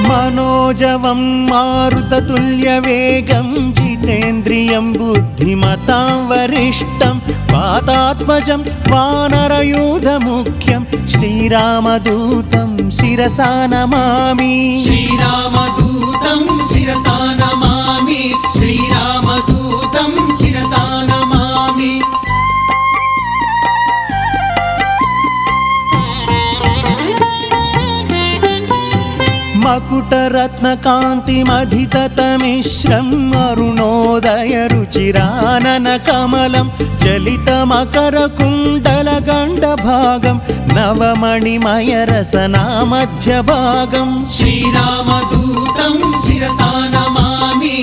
मनोजवं मारुततुल्यवेगं जितेन्द्रियं बुद्धिमतां वरिष्ठं वातात्मजं वानरयूथमुख्यं श्रीरामदूतं शिरसा नमामि। श्रीरामदूतं शिरसा नमामि। श्रीरामदूतं शिरसा नमामि। मकुटरत्नकान्तिमधिततमिश्रम् अरुणोदयरुचिराननकमलं चलितमकरकुण्डलगण्डभागं नवमणिमयरसनामध्यभागम्। श्रीरामदूतं शिरसा नमामि।